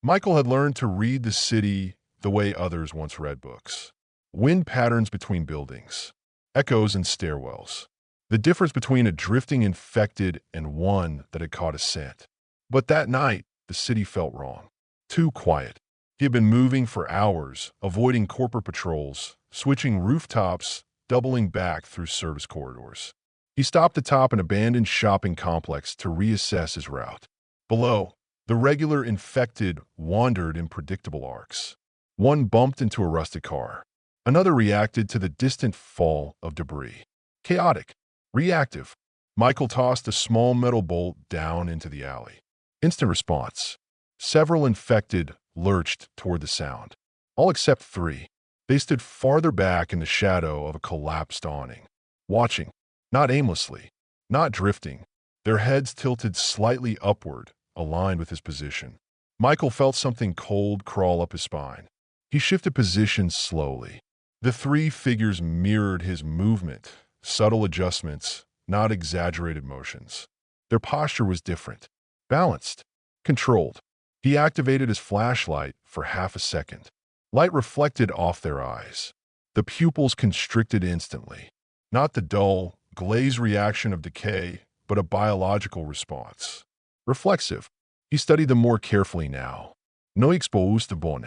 Michael had learned to read the city the way others once read books. Wind patterns between buildings, echoes in stairwells. The difference between a drifting infected and one that had caught a scent. But that night, the city felt wrong. Too quiet. He had been moving for hours, avoiding corporate patrols, switching rooftops, doubling back through service corridors. He stopped atop an abandoned shopping complex to reassess his route. Below, the regular infected wandered in predictable arcs. One bumped into a rusted car. Another reacted to the distant fall of debris. Chaotic. Reactive. Michael tossed a small metal bolt down into the alley. Instant response. Several infected lurched toward the sound. All except three. They stood farther back in the shadow of a collapsed awning. Watching. Not aimlessly. Not drifting. Their heads tilted slightly upward, aligned with his position. Michael felt something cold crawl up his spine. He shifted position slowly. The three figures mirrored his movement, subtle adjustments, not exaggerated motions. Their posture was different, balanced, controlled. He activated his flashlight for half a second. Light reflected off their eyes. The pupils constricted instantly. Not the dull, glazed reaction of decay, but a biological response. Reflexive. He studied them more carefully now. No exposed bone.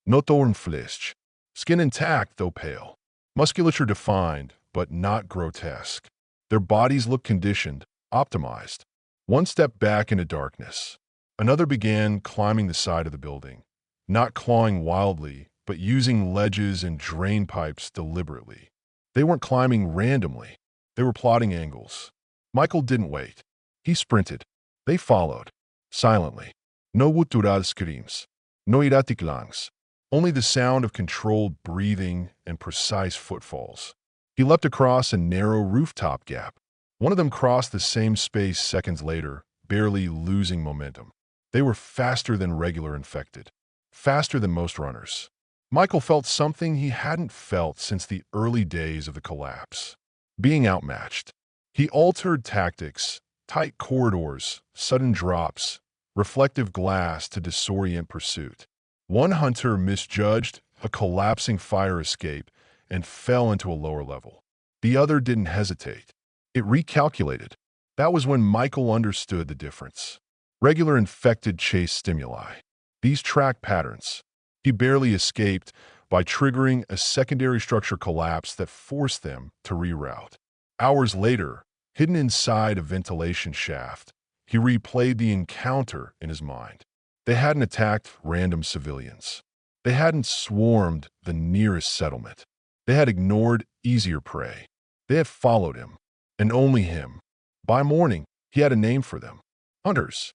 No torn flesh. Skin intact, though pale. Musculature defined, but not grotesque. Their bodies looked conditioned, optimized. One stepped back into darkness. Another began climbing the side of the building, not clawing wildly, but using ledges and drain pipes deliberately. They weren't climbing randomly. They were plotting angles. Michael didn't wait. He sprinted. They followed, silently. No gutural screams. No erratic lungs. Only the sound of controlled breathing and precise footfalls. He leapt across a narrow rooftop gap. One of them crossed the same space seconds later, barely losing momentum. They were faster than regular infected. Faster than most runners. Michael felt something he hadn't felt since the early days of the collapse. Being outmatched. He altered tactics, tight corridors, sudden drops, reflective glass to disorient pursuit. One hunter misjudged a collapsing fire escape and fell into a lower level. The other didn't hesitate. It recalculated. That was when Michael understood the difference. Regular infected chase stimuli. These track patterns. He barely escaped by triggering a secondary structure collapse that forced them to reroute. Hours later, hidden inside a ventilation shaft, he replayed the encounter in his mind. They hadn't attacked random civilians. They hadn't swarmed the nearest settlement. They had ignored easier prey. They had followed him, and only him. By morning, he had a name for them. Hunters.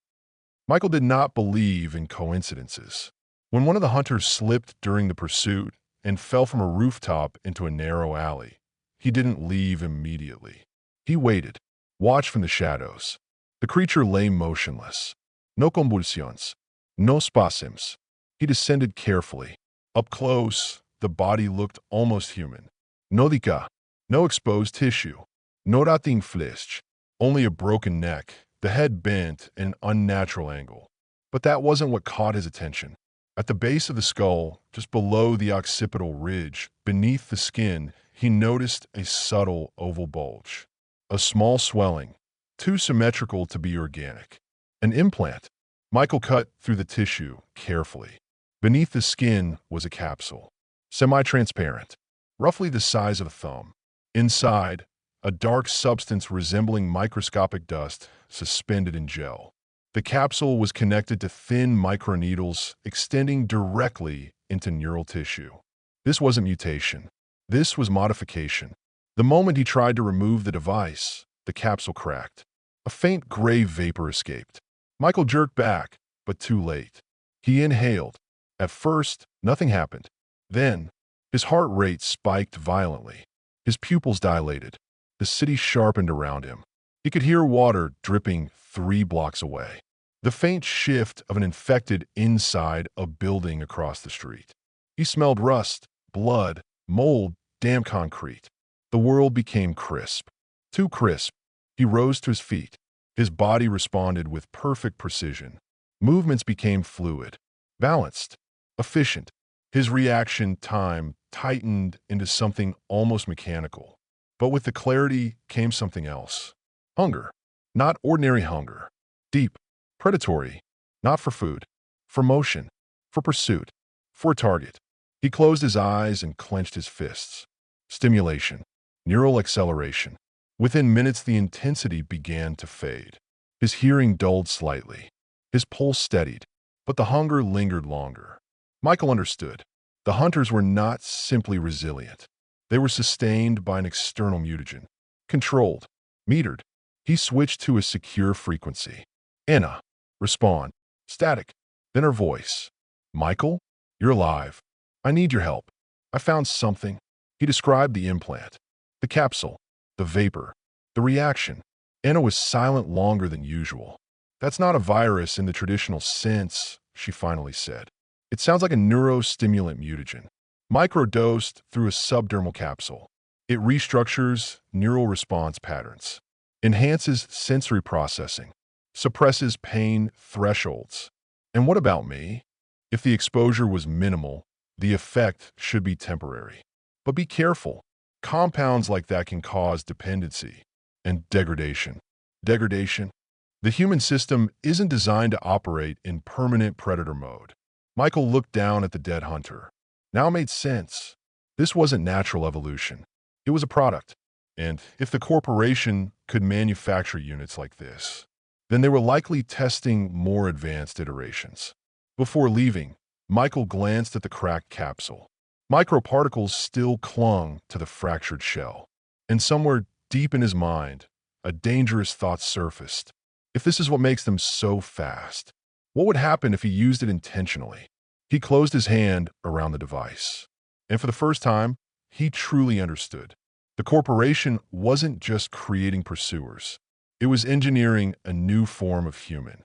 Michael did not believe in coincidences. When one of the hunters slipped during the pursuit and fell from a rooftop into a narrow alley, he didn't leave immediately. He waited, watched from the shadows. The creature lay motionless. No convulsions. No spasms. He descended carefully. Up close, the body looked almost human. No dica. No exposed tissue. No rotting flesh. Only a broken neck, the head bent at an unnatural angle. But that wasn't what caught his attention. At the base of the skull, just below the occipital ridge, beneath the skin, he noticed a subtle oval bulge. A small swelling, too symmetrical to be organic. An implant. Michael cut through the tissue carefully. Beneath the skin was a capsule, semi-transparent, roughly the size of a thumb. Inside, a dark substance resembling microscopic dust suspended in gel. The capsule was connected to thin microneedles extending directly into neural tissue. This wasn't mutation. This was modification. The moment he tried to remove the device, the capsule cracked. A faint gray vapor escaped. Michael jerked back, but too late. He inhaled. At first, nothing happened. Then, his heart rate spiked violently. His pupils dilated. The city sharpened around him. He could hear water dripping 3 blocks away. The faint shift of an infected inside a building across the street. He smelled rust, blood, mold, damp concrete. The world became crisp. Too crisp. He rose to his feet. His body responded with perfect precision. Movements became fluid. balanced, efficient. His reaction time tightened into something almost mechanical. But with the clarity came something else. Hunger. Not ordinary hunger. Deep, predatory. Not for food. For motion. For pursuit. For a target. He closed his eyes and clenched his fists. Stimulation. Neural acceleration. Within minutes, the intensity began to fade. His hearing dulled slightly. His pulse steadied. But the hunger lingered longer. Michael understood. The hunters were not simply resilient. They were sustained by an external mutagen. Controlled. Metered. He switched to a secure frequency. Anna. Respond. Static. Then her voice. Michael? You're alive. I need your help. I found something. He described the implant. The capsule. The vapor. The reaction. Anna was silent longer than usual. That's not a virus in the traditional sense, she finally said. It sounds like a neurostimulant mutagen. Microdosed through a subdermal capsule. It restructures neural response patterns. Enhances sensory processing. Suppresses pain thresholds. And what about me? If the exposure was minimal, the effect should be temporary. But be careful. Compounds like that can cause dependency and degradation. Degradation? The human system isn't designed to operate in permanent predator mode. Michael looked down at the dead hunter. Now it made sense. This wasn't natural evolution. It was a product. And if the corporation could manufacture units like this, then they were likely testing more advanced iterations. Before leaving, Michael glanced at the cracked capsule. Microparticles still clung to the fractured shell. And somewhere deep in his mind, a dangerous thought surfaced. If this is what makes them so fast, what would happen if he used it intentionally? He closed his hand around the device. And for the first time, he truly understood. The corporation wasn't just creating pursuers. It was engineering a new form of human.